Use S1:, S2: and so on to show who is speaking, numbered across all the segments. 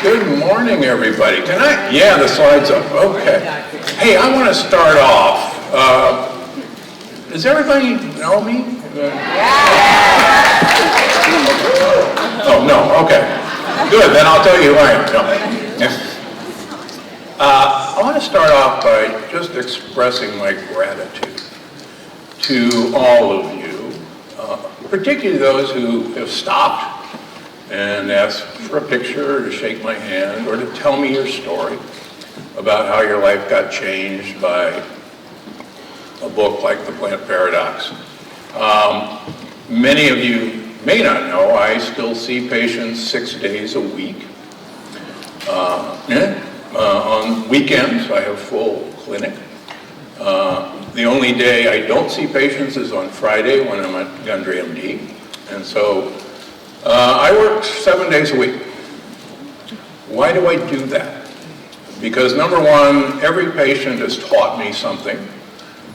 S1: Good morning, everybody. Can I? Yeah, the slide's up. Okay. Hey, I want to start off. Does everybody know me? Oh, no. Okay. Good. Then I'll tell you who I am. No. I want to start off by just expressing my gratitude to all of you, particularly those who have stopped and asked for a picture, or to shake my hand, or to tell me your story about how your life got changed by a book like The Plant Paradox. Many of you may not know, I still see patients 6 days a week. On weekends, I have full clinic. The only day I don't see patients is on Friday when I'm at Gundry MD. And so I work 7 days a week. Why do I do that? Because number one, every patient has taught me something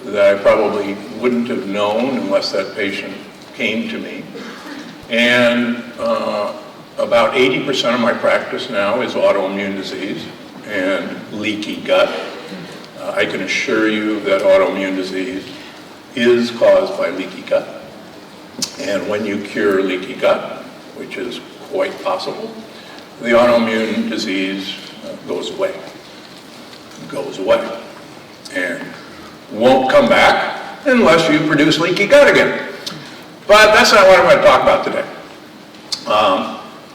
S1: that I probably wouldn't have known unless that patient came to me. And about 80% of my practice now is autoimmune disease and leaky gut. I can assure you that autoimmune disease is caused by leaky gut. And when you cure leaky gut, which is quite possible, the autoimmune disease goes away. And won't come back unless you produce leaky gut again. But that's not what I'm going to talk about today.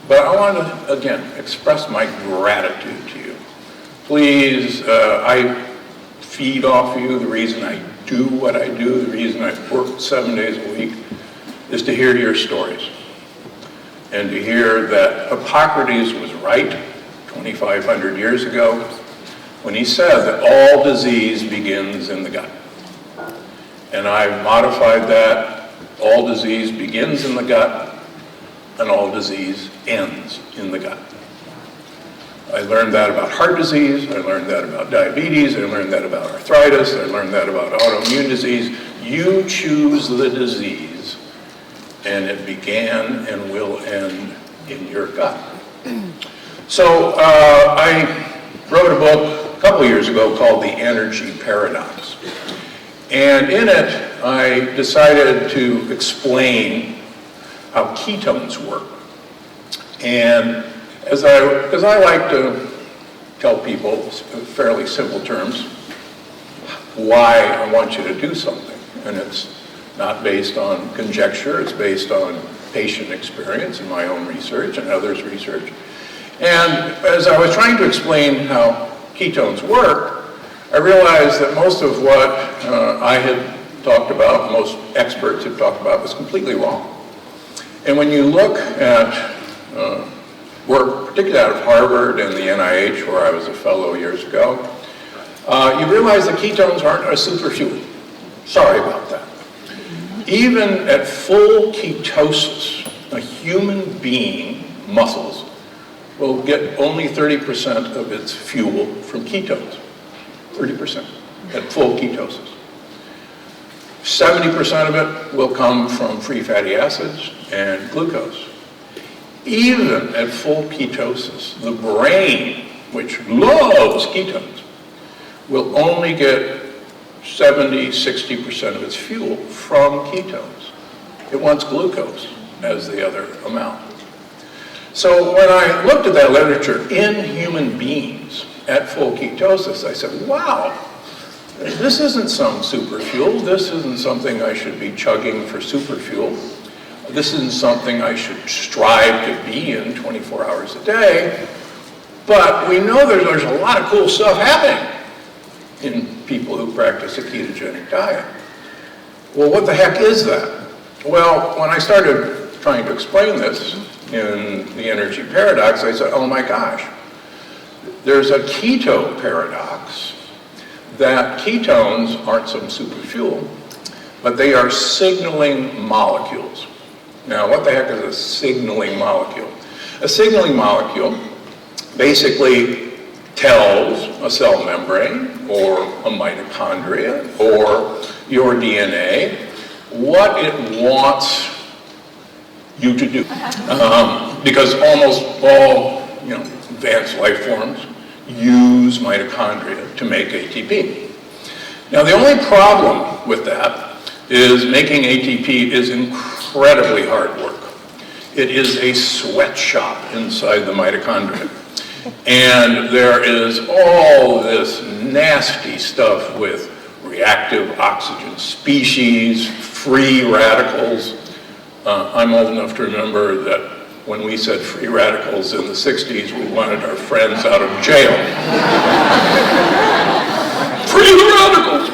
S1: But I want to, again, express my gratitude to you. Please, I feed off you. The reason I do what I do, the reason I work 7 days a week, is to hear your stories. And to hear that Hippocrates was right 2,500 years ago when he said that all disease begins in the gut. And I've modified that. All disease begins in the gut, and all disease ends in the gut. I learned that about heart disease, I learned that about diabetes, I learned that about arthritis, I learned that about autoimmune disease. You choose the disease, and it began and will end in your gut. So I wrote a book a couple years ago called The Energy Paradox. And in it, I decided to explain how ketones work. And as I like to tell people in fairly simple terms why I want you to do something. And it's not based on conjecture, it's based on patient experience and my own research and others' research. And as I was trying to explain how ketones work, I realized that most of what I had talked about, most experts had talked about, was completely wrong. And when you look at work, particularly out of Harvard and the NIH, where I was a fellow years ago, you realize that ketones aren't a superfuel. Sorry about that. Even at full ketosis, a human being, muscles, will get only 30% of its fuel from ketones. 30% at full ketosis. 70% of it will come from free fatty acids and glucose. Even at full ketosis, the brain, which loves ketones, will only get 70, 60% of its fuel from ketones. It wants glucose as the other amount. So when I looked at that literature in human beings at full ketosis, I said, wow, this isn't some superfuel. This isn't something I should be chugging for superfuel. This isn't something I should strive to be in 24 hours a day. But we know there's a lot of cool stuff happening in people who practice a ketogenic diet. Well, what the heck is that? Well, when I started trying to explain this in The Energy Paradox, I said, oh my gosh, there's a keto paradox that ketones aren't some superfuel, but they are signaling molecules. Now, what the heck is a signaling molecule? A signaling molecule basically tells a cell membrane or a mitochondria or your DNA what it wants you to do. Because almost all advanced life forms use mitochondria to make ATP. Now the only problem with that is making ATP is incredibly hard work. It is a sweatshop inside the mitochondria. And there is all this nasty stuff with reactive oxygen species, free radicals. I'm old enough to remember that when we said free radicals in the 60s, we wanted our friends out of jail. Free the radicals!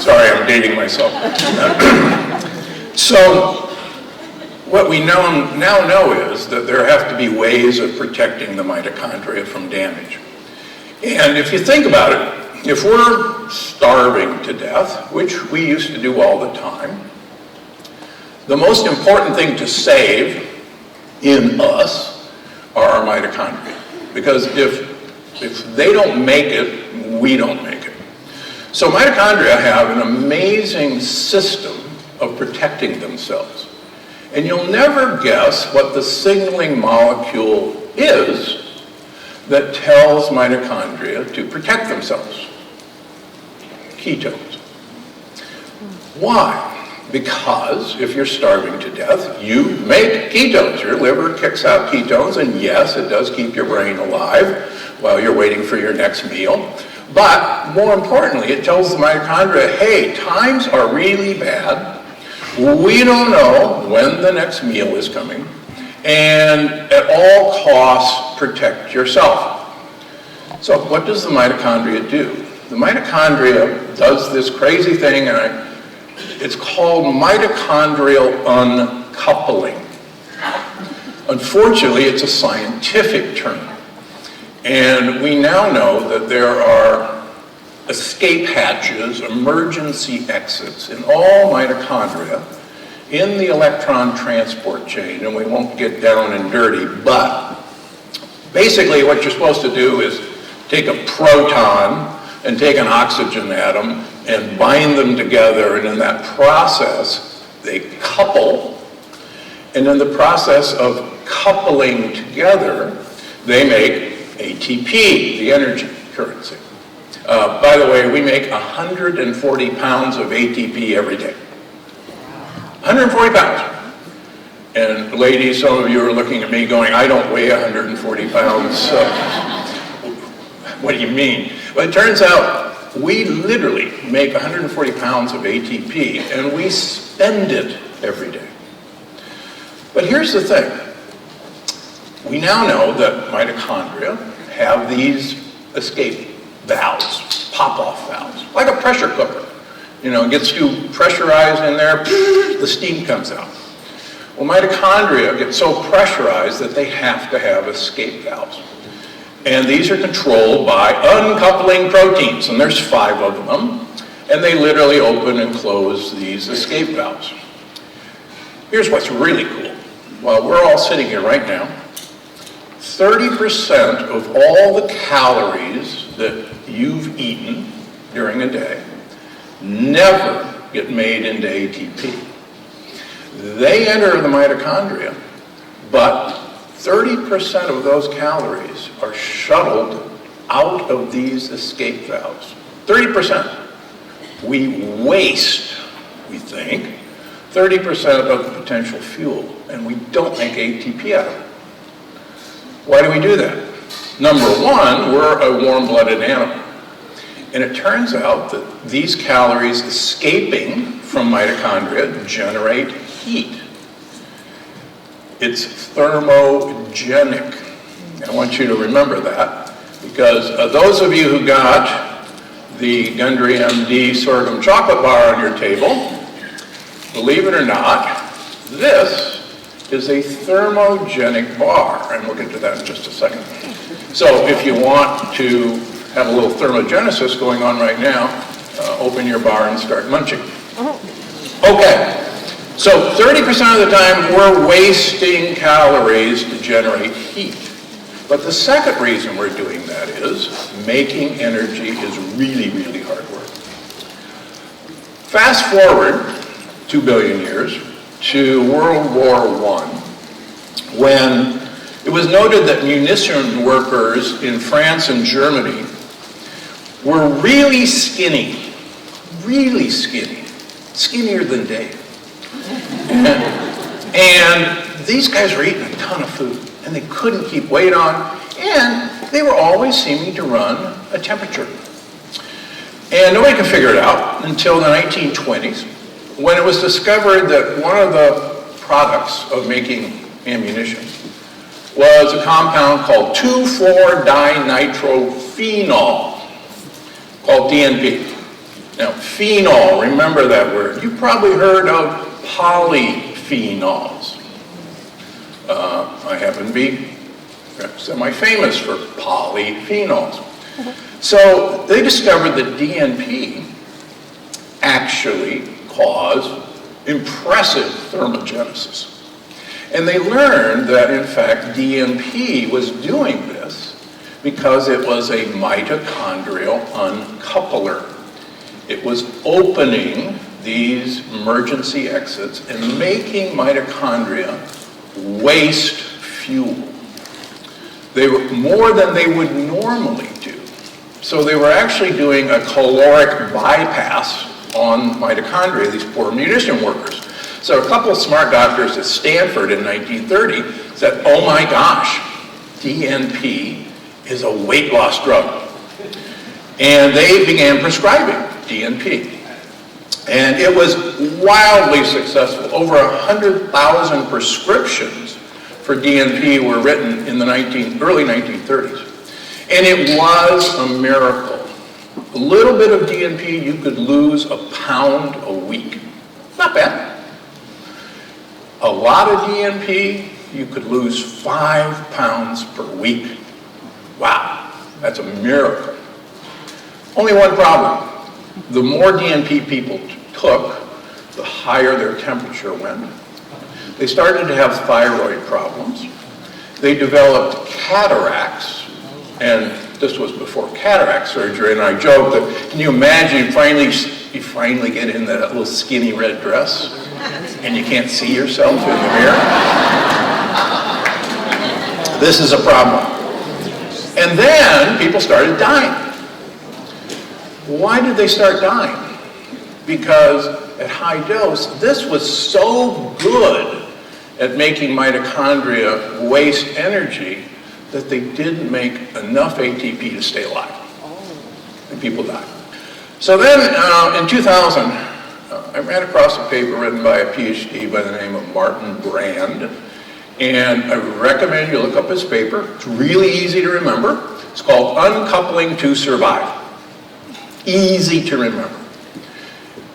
S1: Sorry, I'm dating myself. So, what we now know is that there have to be ways of protecting the mitochondria from damage. And if you think about it, if we're starving to death, which we used to do all the time, the most important thing to save in us are our mitochondria. Because if they don't make it, we don't make it. So mitochondria have an amazing system of protecting themselves. And you'll never guess what the signaling molecule is that tells mitochondria to protect themselves. Ketones. Why? Because if you're starving to death, you make ketones. Your liver kicks out ketones, and yes, it does keep your brain alive while you're waiting for your next meal. But more importantly, it tells the mitochondria, hey, times are really bad. We don't know when the next meal is coming, and at all costs, protect yourself. So what does the mitochondria do? The mitochondria does this crazy thing, and it's called mitochondrial uncoupling. Unfortunately, it's a scientific term, and we now know that there are escape hatches, emergency exits in all mitochondria in the electron transport chain, and we won't get down and dirty, but basically what you're supposed to do is take a proton and take an oxygen atom and bind them together, and in that process they couple, and in the process of coupling together they make ATP, the energy currency. By the way, we make 140 pounds of ATP every day. 140 pounds. And ladies, some of you are looking at me going, I don't weigh 140 pounds. What do you mean? Well, it turns out we literally make 140 pounds of ATP, and we spend it every day. But here's the thing. We now know that mitochondria have these escape valves, pop-off valves, like a pressure cooker. It gets too pressurized in there, the steam comes out. Well, mitochondria get so pressurized that they have to have escape valves. And these are controlled by uncoupling proteins, and there's 5 of them, and they literally open and close these escape valves. Here's what's really cool. While we're all sitting here right now, 30% of all the calories that you've eaten during a day never get made into ATP. They enter the mitochondria, but 30% of those calories are shuttled out of these escape valves. 30%. We waste, we think, 30% of the potential fuel, and we don't make ATP out of it. Why do we do that? Number one, we're a warm-blooded animal. And it turns out that these calories escaping from mitochondria generate heat. It's thermogenic. I want you to remember that, because those of you who got the Gundry MD sorghum chocolate bar on your table, believe it or not, this is a thermogenic bar, and we'll get to that in just a second. So if you want to have a little thermogenesis going on right now, open your bar and start munching. Okay, so 30% of the time we're wasting calories to generate heat. But the second reason we're doing that is making energy is really, really hard work. Fast forward 2 billion years to World War I, when it was noted that munition workers in France and Germany were really skinny, skinnier than Dave. And these guys were eating a ton of food, and they couldn't keep weight on, and they were always seeming to run a temperature. And nobody could figure it out until the 1920s, when it was discovered that one of the products of making ammunition was a compound called 2,4-dinitrophenol, called DNP. Now, phenol, remember that word. You've probably heard of polyphenols. I happen to be semi-famous for polyphenols. So they discovered that DNP actually caused impressive thermogenesis. And they learned that, in fact, DNP was doing this because it was a mitochondrial uncoupler. It was opening these emergency exits and making mitochondria waste fuel. They were more than they would normally do. So they were actually doing a caloric bypass on mitochondria, these poor munition workers. So a couple of smart doctors at Stanford in 1930 said, oh my gosh, DNP is a weight loss drug. And they began prescribing DNP. And it was wildly successful. Over 100,000 prescriptions for DNP were written in the early 1930s. And it was a miracle. A little bit of DNP, you could lose a pound a week. Not bad. A lot of DNP, you could lose 5 pounds per week. Wow, that's a miracle. Only one problem. The more DNP people took, the higher their temperature went. They started to have thyroid problems. They developed cataracts, and this was before cataract surgery, and I joked that, can you imagine you finally get in that little skinny red dress, and you can't see yourself in the mirror? This is a problem. And then people started dying. Why did they start dying? Because at high dose, this was so good at making mitochondria waste energy that they didn't make enough ATP to stay alive. And people died. So then in 2000, I ran across a paper written by a PhD by the name of Martin Brand. And I recommend you look up his paper. It's really easy to remember. It's called Uncoupling to Survive. Easy to remember.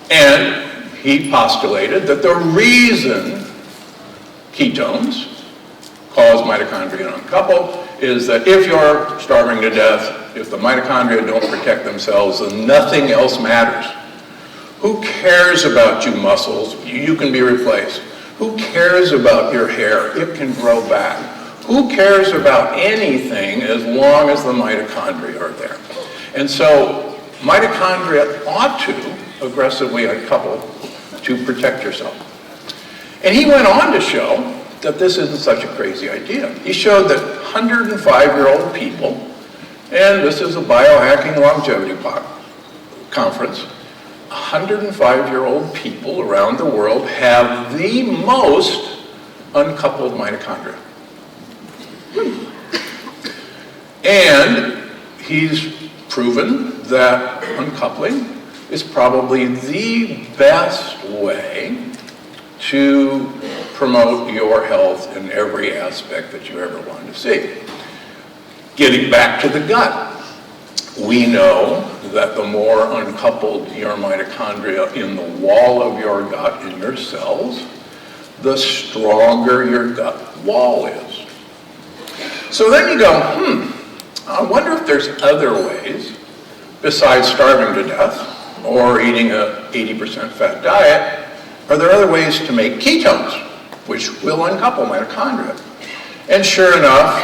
S1: And he postulated that the reason ketones cause mitochondria to uncouple is that if you're starving to death, if the mitochondria don't protect themselves, then nothing else matters. Who cares about your muscles? You can be replaced. Who cares about your hair? It can grow back. Who cares about anything as long as the mitochondria are there? And so mitochondria ought to aggressively uncouple to protect yourself. And he went on to show that this isn't such a crazy idea. He showed that 105-year-old people, and this is a biohacking longevity conference, 105-year-old people around the world have the most uncoupled mitochondria. And he's proven that uncoupling is probably the best way to promote your health in every aspect that you ever want to see. Getting back to the gut, we know that the more uncoupled your mitochondria in the wall of your gut, in your cells, the stronger your gut wall is. So then you go, I wonder if there's other ways, besides starving to death or eating a 80% fat diet, are there other ways to make ketones, which will uncouple mitochondria? And sure enough,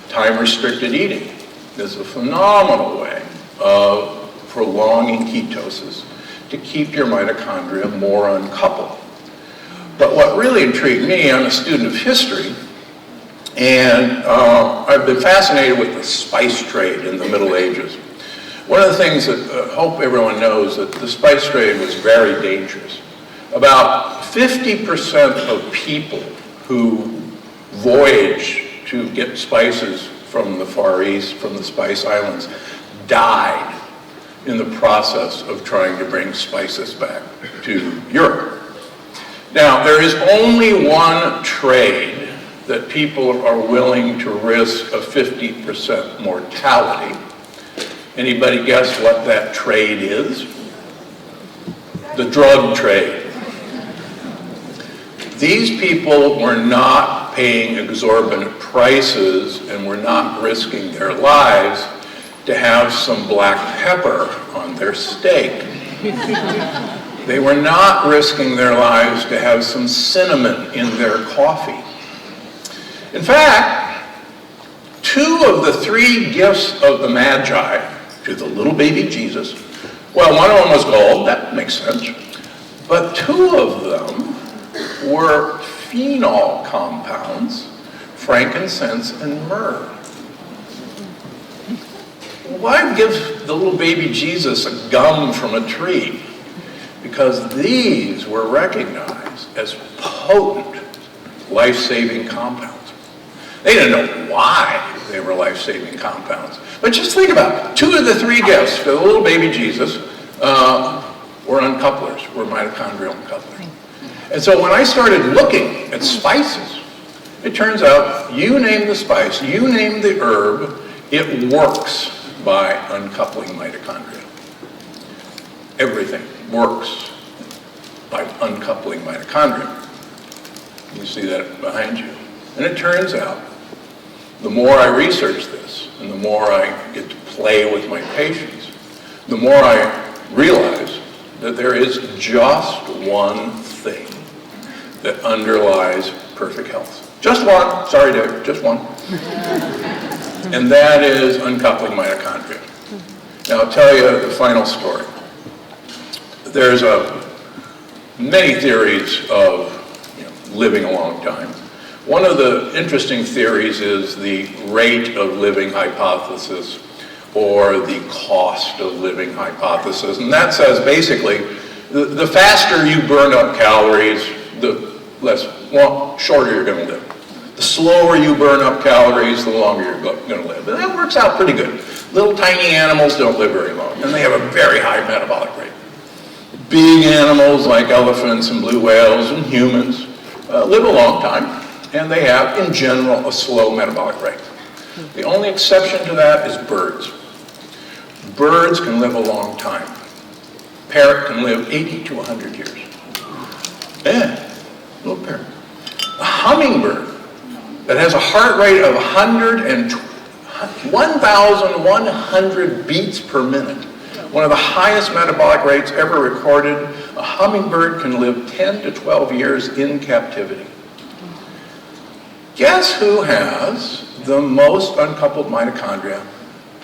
S1: time-restricted eating is a phenomenal way of prolonging ketosis to keep your mitochondria more uncoupled. But what really intrigued me, I'm a student of history, and I've been fascinated with the spice trade in the Middle Ages. One of the things that I hope everyone knows that the spice trade was very dangerous. About 50% of people who voyaged to get spices from the Far East, from the Spice Islands, died in the process of trying to bring spices back to Europe. Now, there is only one trade that people are willing to risk a 50% mortality. Anybody guess what that trade is? The drug trade. These people were not paying exorbitant prices and were not risking their lives to have some black pepper on their steak. They were not risking their lives to have some cinnamon in their coffee. In fact, 2 of the 3 gifts of the Magi to the little baby Jesus, well, one of them was gold, that makes sense, but 2 of them were phenol compounds, frankincense and myrrh. Why give the little baby Jesus a gum from a tree? Because these were recognized as potent life-saving compounds. They didn't know why they were life-saving compounds. But just think about it. 2 of the 3 gifts for the little baby Jesus were uncouplers, were mitochondrial uncouplers. And so when I started looking at spices, it turns out you name the spice, you name the herb, it works by uncoupling mitochondria. Everything works by uncoupling mitochondria. You see that behind you. And it turns out, the more I research this, and the more I get to play with my patients, the more I realize that there is just one thing that underlies perfect health. Just one, sorry Dave, just one. And that is uncoupling mitochondria. Now I'll tell you the final story. There's many theories of living a long time. One of the interesting theories is the rate of living hypothesis, or the cost of living hypothesis. And that says basically, the faster you burn up calories, the shorter you're going to live. The slower you burn up calories, the longer you're going to live. And that works out pretty good. Little tiny animals don't live very long, and they have a very high metabolic rate. Big animals like elephants and blue whales and humans live a long time, and they have, in general, a slow metabolic rate. The only exception to that is birds. Birds can live a long time. Parrot can live 80 to 100 years. Yeah, little parrot. A hummingbird that has a heart rate of 1,100 beats per minute, one of the highest metabolic rates ever recorded, a hummingbird can live 10 to 12 years in captivity. Guess who has the most uncoupled mitochondria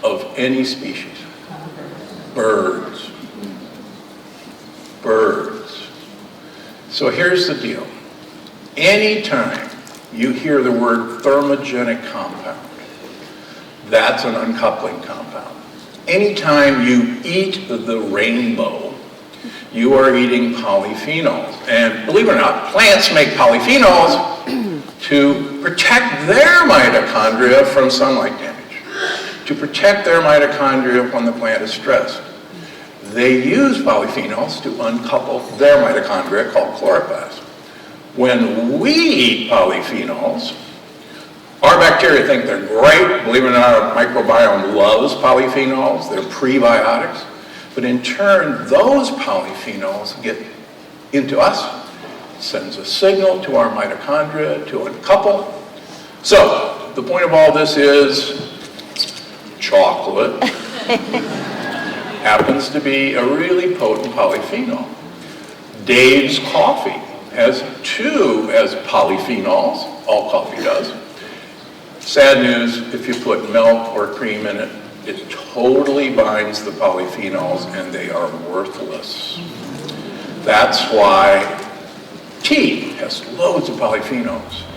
S1: of any species? Birds. Birds. So here's the deal. Anytime you hear the word thermogenic compound, that's an uncoupling compound. Anytime you eat the rainbow, you are eating polyphenols. And believe it or not, plants make polyphenols to protect their mitochondria from sunlight damage, to protect their mitochondria when the plant is stressed. They use polyphenols to uncouple their mitochondria called chloroplasts. When we eat polyphenols, our bacteria think they're great. Believe it or not, our microbiome loves polyphenols. They're prebiotics. But in turn, those polyphenols get into us, sends a signal to our mitochondria to uncouple. So, the point of all this is chocolate happens to be a really potent polyphenol. Dave's coffee has 2 as polyphenols. All coffee does. Sad news, if you put milk or cream in it, it totally binds the polyphenols and they are worthless. That's why Tea has loads of polyphenols.